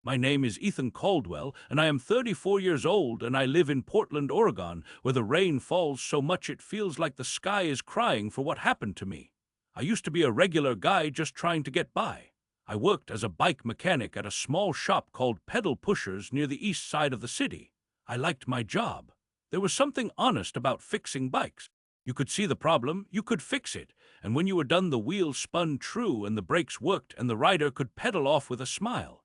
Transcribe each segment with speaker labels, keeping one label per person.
Speaker 1: My name is Ethan Caldwell, and I am 34 years old, and I live in Portland, Oregon, where the rain falls so much it feels like the sky is crying for what happened to me. I used to be a regular guy just trying to get by. I worked as a bike mechanic at a small shop called Pedal Pushers near the east side of the city. I liked my job. There was something honest about fixing bikes. You could see the problem, you could fix it, and when you were done the wheels spun true and the brakes worked and the rider could pedal off with a smile.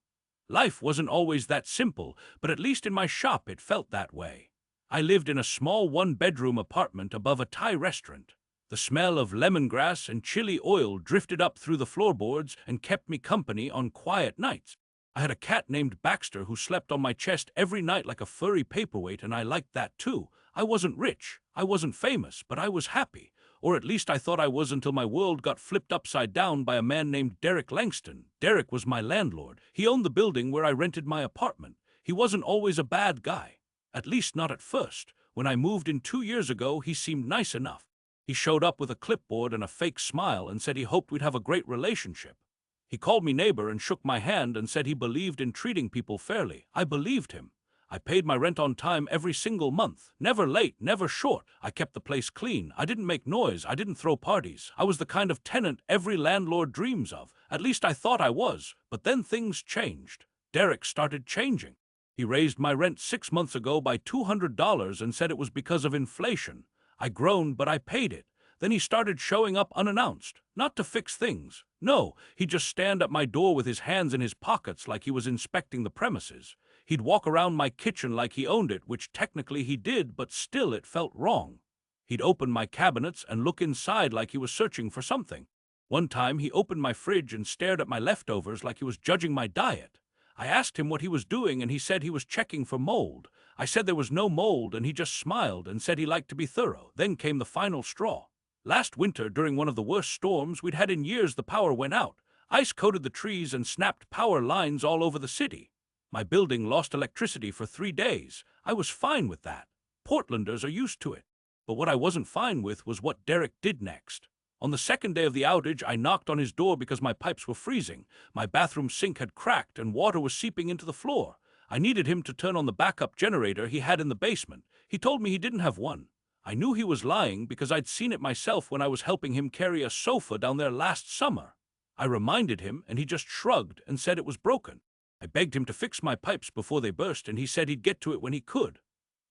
Speaker 1: Life wasn't always that simple, but at least in my shop it felt that way. I lived in a small one-bedroom apartment above a Thai restaurant. The smell of lemongrass and chili oil drifted up through the floorboards and kept me company on quiet nights. I had a cat named Baxter who slept on my chest every night like a furry paperweight, and I liked that too. I wasn't rich, I wasn't famous, but I was happy. Or at least I thought I was until my world got flipped upside down by a man named Derek Langston. Derek was my landlord. He owned the building where I rented my apartment. He wasn't always a bad guy. At least not at first. When I moved in 2 years ago, he seemed nice enough. He showed up with a clipboard and a fake smile and said he hoped we'd have a great relationship. He called me neighbor and shook my hand and said he believed in treating people fairly. I believed him. I paid my rent on time every single month. Never late, never short. I kept the place clean. I didn't make noise. I didn't throw parties. I was the kind of tenant every landlord dreams of. At least I thought I was. But then things changed. Derek started changing. He raised my rent 6 months ago by $200 and said it was because of inflation. I groaned, but I paid it. Then he started showing up unannounced. Not to fix things. No, he'd just stand at my door with his hands in his pockets like he was inspecting the premises. He'd walk around my kitchen like he owned it, which technically he did, but still it felt wrong. He'd open my cabinets and look inside like he was searching for something. One time he opened my fridge and stared at my leftovers like he was judging my diet. I asked him what he was doing and he said he was checking for mold. I said there was no mold and he just smiled and said he liked to be thorough. Then came the final straw. Last winter, during one of the worst storms we'd had in years, the power went out. Ice coated the trees and snapped power lines all over the city. My building lost electricity for 3 days. I was fine with that. Portlanders are used to it. But what I wasn't fine with was what Derek did next. On the second day of the outage, I knocked on his door because my pipes were freezing. My bathroom sink had cracked and water was seeping into the floor. I needed him to turn on the backup generator he had in the basement. He told me he didn't have one. I knew he was lying because I'd seen it myself when I was helping him carry a sofa down there last summer. I reminded him and he just shrugged and said it was broken. I begged him to fix my pipes before they burst, and he said he'd get to it when he could.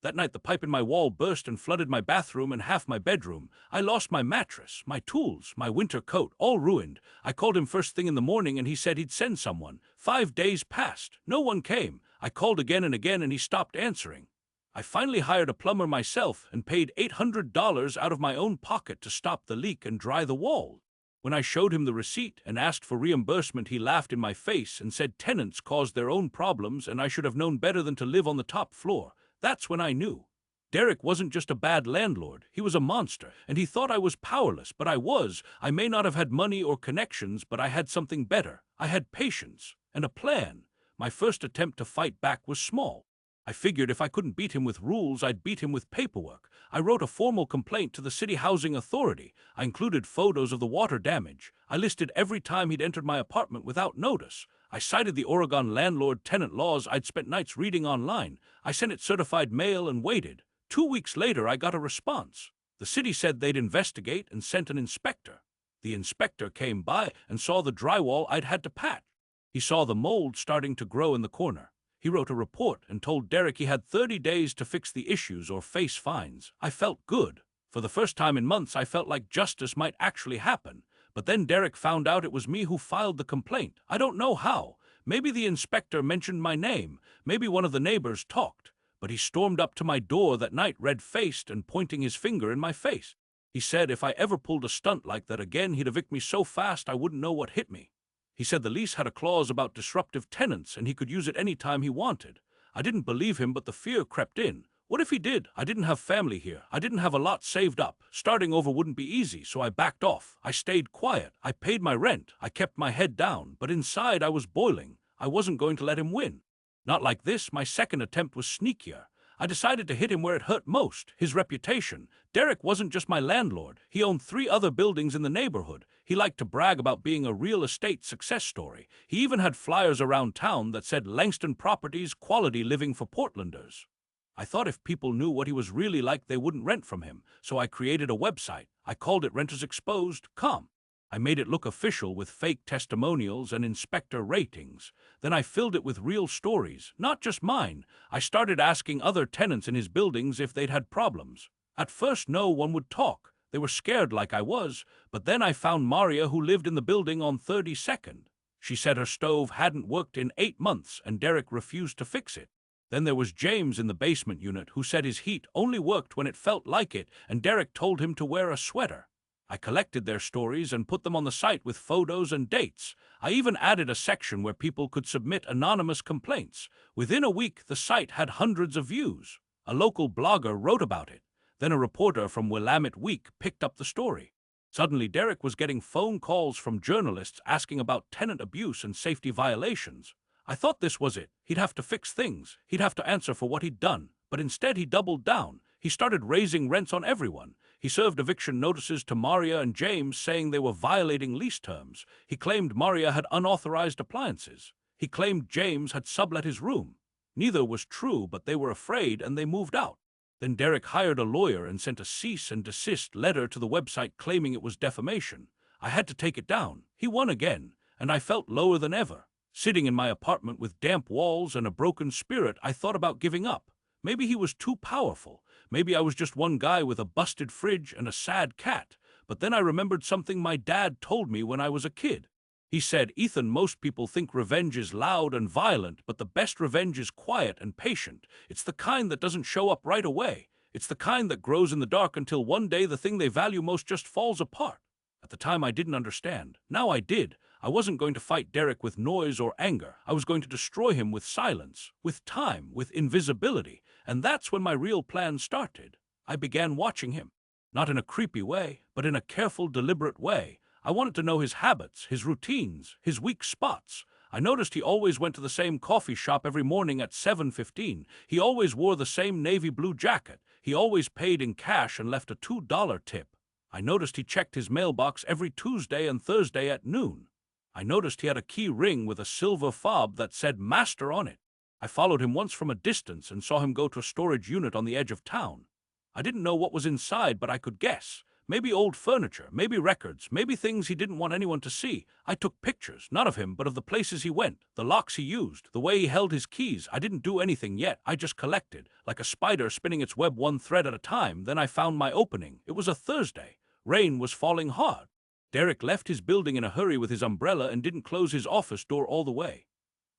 Speaker 1: That night the pipe in my wall burst and flooded my bathroom and half my bedroom. I lost my mattress, my tools, my winter coat, all ruined. I called him first thing in the morning and he said he'd send someone. 5 days passed. No one came. I called again and again and he stopped answering. I finally hired a plumber myself and paid $800 out of my own pocket to stop the leak and dry the wall. When I showed him the receipt and asked for reimbursement, he laughed in my face and said tenants caused their own problems and I should have known better than to live on the top floor. That's when I knew. Derek wasn't just a bad landlord, he was a monster, and he thought I was powerless, but I was. I may not have had money or connections, but I had something better. I had patience and a plan. My first attempt to fight back was small. I figured if I couldn't beat him with rules, I'd beat him with paperwork. I wrote a formal complaint to the City Housing Authority. I included photos of the water damage. I listed every time he'd entered my apartment without notice. I cited the Oregon landlord-tenant laws I'd spent nights reading online. I sent it certified mail and waited. 2 weeks later, I got a response. The city said they'd investigate and sent an inspector. The inspector came by and saw the drywall I'd had to patch. He saw the mold starting to grow in the corner. He wrote a report and told Derek he had 30 days to fix the issues or face fines. I felt good. For the first time in months, I felt like justice might actually happen. But then Derek found out it was me who filed the complaint. I don't know how. Maybe the inspector mentioned my name. Maybe one of the neighbors talked. But he stormed up to my door that night, red-faced and pointing his finger in my face. He said if I ever pulled a stunt like that again, he'd evict me so fast I wouldn't know what hit me. He said the lease had a clause about disruptive tenants and he could use it any time he wanted. I didn't believe him, but the fear crept in. What if he did? I didn't have family here. I didn't have a lot saved up. Starting over wouldn't be easy, so I backed off. I stayed quiet. I paid my rent. I kept my head down, but inside I was boiling. I wasn't going to let him win. Not like this. My second attempt was sneakier. I decided to hit him where it hurt most, his reputation. Derek wasn't just my landlord. He owned 3 other buildings in the neighborhood. He liked to brag about being a real estate success story. He even had flyers around town that said Langston Properties, quality living for Portlanders. I thought if people knew what he was really like, they wouldn't rent from him, so I created a website. I called it rentersexposed.com. I made it look official with fake testimonials and inspector ratings. Then I filled it with real stories, not just mine. I started asking other tenants in his buildings if they'd had problems. At first, no one would talk. They were scared like I was, but then I found Maria, who lived in the building on 32nd. She said her stove hadn't worked in 8 months and Derek refused to fix it. Then there was James in the basement unit, who said his heat only worked when it felt like it, and Derek told him to wear a sweater. I collected their stories and put them on the site with photos and dates. I even added a section where people could submit anonymous complaints. Within a week, the site had hundreds of views. A local blogger wrote about it. Then a reporter from Willamette Week picked up the story. Suddenly, Derek was getting phone calls from journalists asking about tenant abuse and safety violations. I thought this was it. He'd have to fix things. He'd have to answer for what he'd done. But instead, he doubled down. He started raising rents on everyone. He served eviction notices to Maria and James, saying they were violating lease terms. He claimed Maria had unauthorized appliances. He claimed James had sublet his room. Neither was true, but they were afraid and they moved out. Then Derek hired a lawyer and sent a cease and desist letter to the website claiming it was defamation. I had to take it down. He won again, and I felt lower than ever. Sitting in my apartment with damp walls and a broken spirit, I thought about giving up. Maybe he was too powerful. Maybe I was just one guy with a busted fridge and a sad cat. But then I remembered something my dad told me when I was a kid. He said, "Ethan, most people think revenge is loud and violent, but the best revenge is quiet and patient. It's the kind that doesn't show up right away. It's the kind that grows in the dark until one day the thing they value most just falls apart." At the time, I didn't understand. Now I did. I wasn't going to fight Derek with noise or anger. I was going to destroy him with silence, with time, with invisibility. And that's when my real plan started. I began watching him. Not in a creepy way, but in a careful, deliberate way. I wanted to know his habits, his routines, his weak spots. I noticed he always went to the same coffee shop every morning at 7:15. He always wore the same navy blue jacket. He always paid in cash and left a $2 tip. I noticed he checked his mailbox every Tuesday and Thursday at noon. I noticed he had a key ring with a silver fob that said Master on it. I followed him once from a distance and saw him go to a storage unit on the edge of town. I didn't know what was inside, but I could guess. Maybe old furniture, maybe records, maybe things he didn't want anyone to see. I took pictures, not of him, but of the places he went, the locks he used, the way he held his keys. I didn't do anything yet. I just collected, like a spider spinning its web one thread at a time. Then I found my opening. It was a Thursday. Rain was falling hard. Derek left his building in a hurry with his umbrella and didn't close his office door all the way.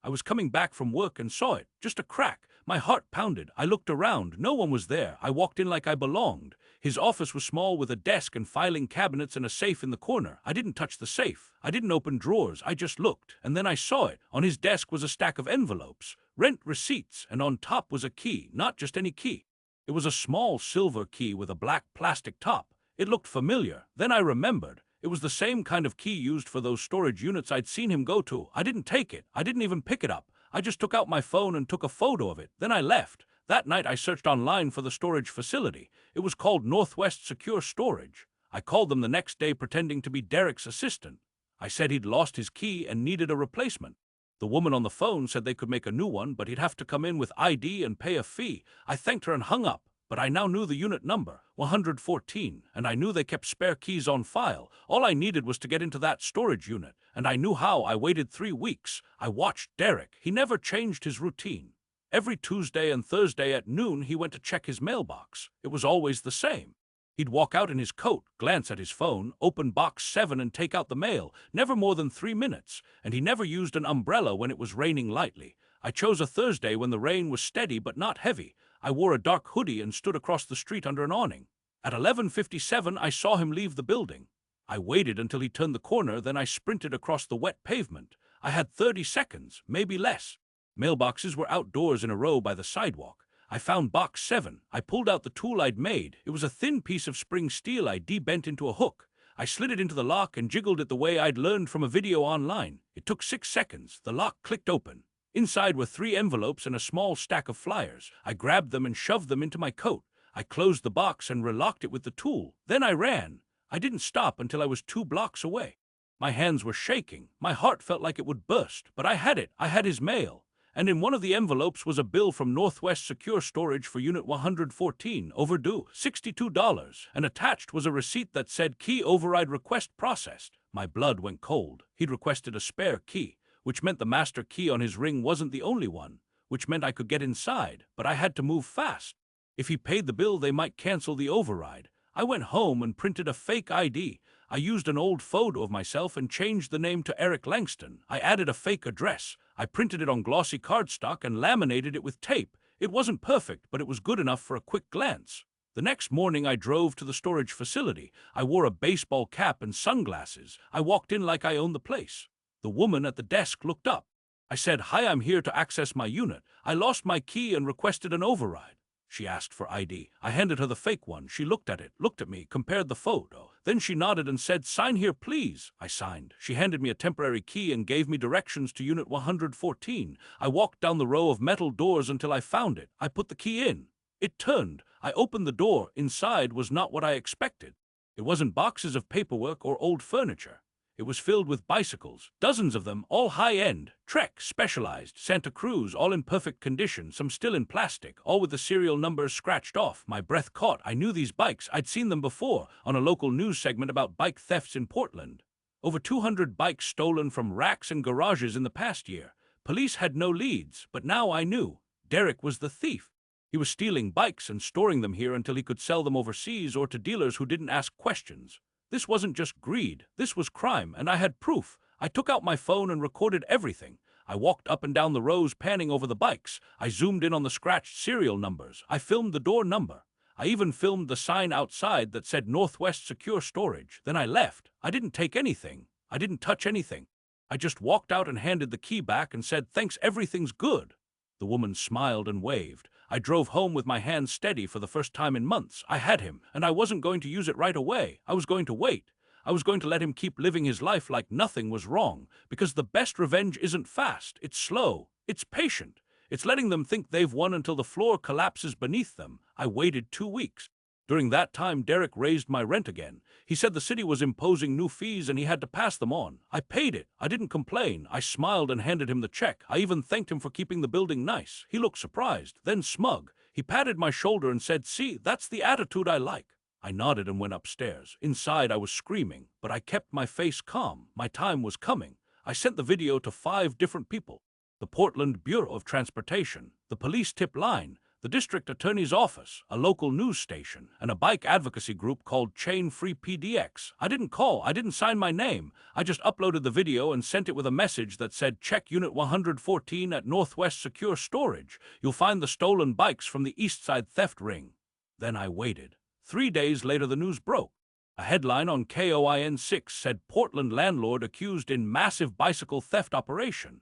Speaker 1: I was coming back from work and saw it, just a crack. My heart pounded. I looked around. No one was there. I walked in like I belonged. His office was small with a desk and filing cabinets and a safe in the corner. I didn't touch the safe. I didn't open drawers. I just looked. And then I saw it. On his desk was a stack of envelopes, rent receipts, and on top was a key, not just any key. It was a small silver key with a black plastic top. It looked familiar. Then I remembered. It was the same kind of key used for those storage units I'd seen him go to. I didn't take it. I didn't even pick it up. I just took out my phone and took a photo of it. Then I left. That night I searched online for the storage facility. It was called Northwest Secure Storage. I called them the next day pretending to be Derek's assistant. I said he'd lost his key and needed a replacement. The woman on the phone said they could make a new one, but he'd have to come in with ID and pay a fee. I thanked her and hung up. But I now knew the unit number, 114, and I knew they kept spare keys on file. All I needed was to get into that storage unit, and I knew how. I waited 3 weeks. I watched Derek. He never changed his routine. Every Tuesday and Thursday at noon, he went to check his mailbox. It was always the same. He'd walk out in his coat, glance at his phone, open box 7 and take out the mail, never more than 3 minutes, and he never used an umbrella when it was raining lightly. I chose a Thursday when the rain was steady but not heavy. I wore a dark hoodie and stood across the street under an awning. At 11:57, I saw him leave the building. I waited until he turned the corner, then I sprinted across the wet pavement. I had 30 seconds, maybe less. Mailboxes were outdoors in a row by the sidewalk. I found box 7. I pulled out the tool I'd made. It was a thin piece of spring steel I'd de-bent into a hook. I slid it into the lock and jiggled it the way I'd learned from a video online. It took 6 seconds. The lock clicked open. Inside were 3 envelopes and a small stack of flyers. I grabbed them and shoved them into my coat. I closed the box and relocked it with the tool. Then I ran. I didn't stop until I was 2 blocks away. My hands were shaking. My heart felt like it would burst, but I had it. I had his mail. And in one of the envelopes was a bill from Northwest Secure Storage for Unit 114, overdue, $62, and attached was a receipt that said key override request processed. My blood went cold. He'd requested a spare key, which meant the master key on his ring wasn't the only one, which meant I could get inside, but I had to move fast. If he paid the bill, they might cancel the override. I went home and printed a fake ID. I used an old photo of myself and changed the name to Eric Langston. I added a fake address. I printed it on glossy cardstock and laminated it with tape. It wasn't perfect, but it was good enough for a quick glance. The next morning I drove to the storage facility. I wore a baseball cap and sunglasses. I walked in like I owned the place. The woman at the desk looked up. I said, "Hi, I'm here to access my unit. I lost my key and requested an override." She asked for ID. I handed her the fake one. She looked at it, looked at me, compared the photo. Then she nodded and said, "Sign here, please." I signed. She handed me a temporary key and gave me directions to Unit 114. I walked down the row of metal doors until I found it. I put the key in. It turned. I opened the door. Inside was not what I expected. It wasn't boxes of paperwork or old furniture. It was filled with bicycles, dozens of them, all high-end, Trek, Specialized, Santa Cruz, all in perfect condition, some still in plastic, all with the serial numbers scratched off. My breath caught. I knew these bikes. I'd seen them before, on a local news segment about bike thefts in Portland. Over 200 bikes stolen from racks and garages in the past year. Police had no leads, but now I knew. Derek was the thief. He was stealing bikes and storing them here until he could sell them overseas or to dealers who didn't ask questions. This wasn't just greed, this was crime, and I had proof. I took out my phone and recorded everything. I walked up and down the rows panning over the bikes. I zoomed in on the scratched serial numbers. I filmed the door number. I even filmed the sign outside that said Northwest Secure Storage. Then I left. I didn't take anything. I didn't touch anything. I just walked out and handed the key back and said, "Thanks, everything's good." The woman smiled and waved. I drove home with my hands steady for the first time in months. I had him, and I wasn't going to use it right away. I was going to wait. I was going to let him keep living his life like nothing was wrong, because the best revenge isn't fast, it's slow, it's patient. It's letting them think they've won until the floor collapses beneath them. I waited 2 weeks. During that time, Derek raised my rent again. He said the city was imposing new fees and he had to pass them on. I paid it. I didn't complain. I smiled and handed him the check. I even thanked him for keeping the building nice. He looked surprised, then smug. He patted my shoulder and said, "See, that's the attitude I like." I nodded and went upstairs. Inside, I was screaming, but I kept my face calm. My time was coming. I sent the video to 5 different people: the Portland Bureau of Transportation, the police tip line, the district attorney's office, a local news station, and a bike advocacy group called Chain Free PDX. I didn't call, I didn't sign my name. I just uploaded the video and sent it with a message that said, "Check Unit 114 at Northwest Secure Storage. You'll find the stolen bikes from the East Side theft ring." Then I waited. 3 days later, the news broke. A headline on KOIN6 said, "Portland landlord accused in massive bicycle theft operation."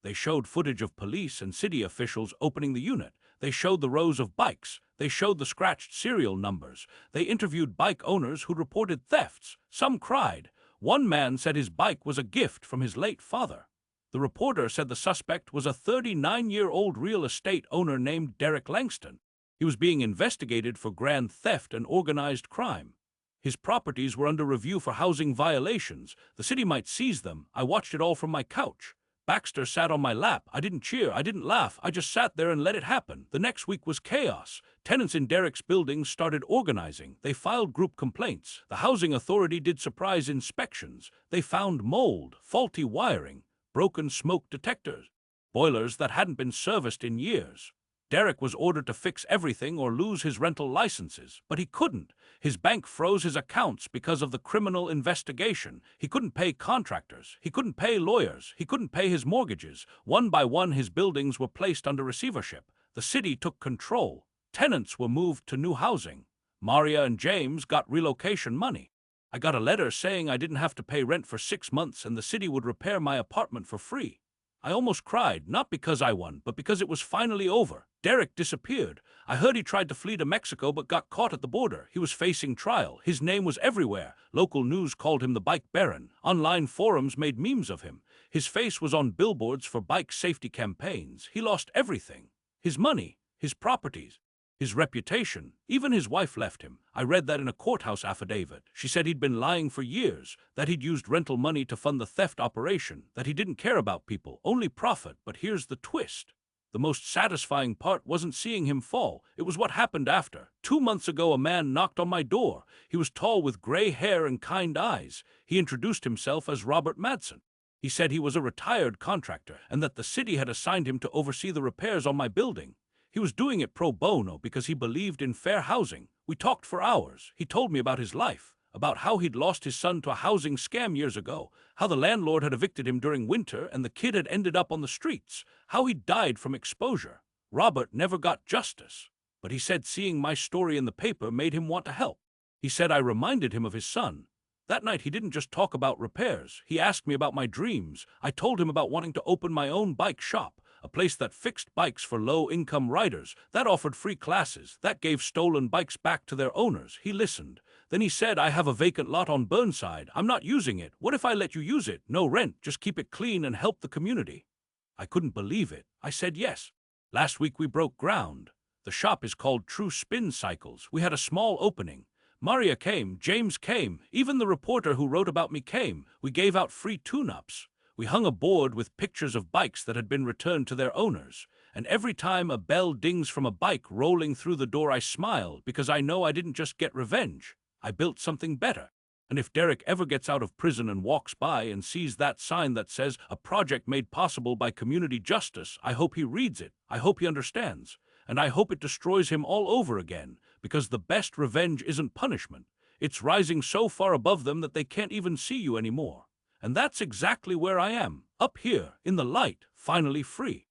Speaker 1: They showed footage of police and city officials opening the unit. They showed the rows of bikes. They showed the scratched serial numbers. They interviewed bike owners who reported thefts. Some cried. One man said his bike was a gift from his late father. The reporter said the suspect was a 39-year-old real estate owner named Derek Langston. He was being investigated for grand theft and organized crime. His properties were under review for housing violations. The city might seize them. I watched it all from my couch. Baxter sat on my lap. I didn't cheer. I didn't laugh. I just sat there and let it happen. The next week was chaos. Tenants in Derek's building started organizing. They filed group complaints. The housing authority did surprise inspections. They found mold, faulty wiring, broken smoke detectors, boilers that hadn't been serviced in years. Derek was ordered to fix everything or lose his rental licenses, but he couldn't. His bank froze his accounts because of the criminal investigation. He couldn't pay contractors. He couldn't pay lawyers. He couldn't pay his mortgages. One by one, his buildings were placed under receivership. The city took control. Tenants were moved to new housing. Maria and James got relocation money. I got a letter saying I didn't have to pay rent for 6 months and the city would repair my apartment for free. I almost cried, not because I won, but because it was finally over. Derek disappeared. I heard he tried to flee to Mexico but got caught at the border. He was facing trial. His name was everywhere. Local news called him the Bike Baron. Online forums made memes of him. His face was on billboards for bike safety campaigns. He lost everything. His money, his properties, his reputation. Even his wife left him. I read that in a courthouse affidavit. She said he'd been lying for years, that he'd used rental money to fund the theft operation, that he didn't care about people, only profit. But here's the twist. The most satisfying part wasn't seeing him fall. It was what happened after. 2 months ago, a man knocked on my door. He was tall with gray hair and kind eyes. He introduced himself as Robert Madsen. He said he was a retired contractor and that the city had assigned him to oversee the repairs on my building. He was doing it pro bono because he believed in fair housing. We talked for hours. He told me about his life, about how he'd lost his son to a housing scam years ago, how the landlord had evicted him during winter and the kid had ended up on the streets, how he died from exposure. Robert never got justice, but he said seeing my story in the paper made him want to help. He said I reminded him of his son. That night he didn't just talk about repairs. He asked me about my dreams. I told him about wanting to open my own bike shop, a place that fixed bikes for low-income riders, that offered free classes, that gave stolen bikes back to their owners. He listened. Then he said, I have a vacant lot on Burnside. I'm not using it. What if I let you use it? No rent, just keep it clean and help the community. I couldn't believe it. I said yes. Last week we broke ground. The shop is called True Spin Cycles. We had a small opening. Maria came, James came, even the reporter who wrote about me came. We gave out free tune-ups. We hung a board with pictures of bikes that had been returned to their owners, and every time a bell dings from a bike rolling through the door I smile because I know I didn't just get revenge. I built something better. And if Derek ever gets out of prison and walks by and sees that sign that says, a project made possible by community justice, I hope he reads it. I hope he understands. And I hope it destroys him all over again, because the best revenge isn't punishment. It's rising so far above them that they can't even see you anymore. And that's exactly where I am, up here, in the light, finally free.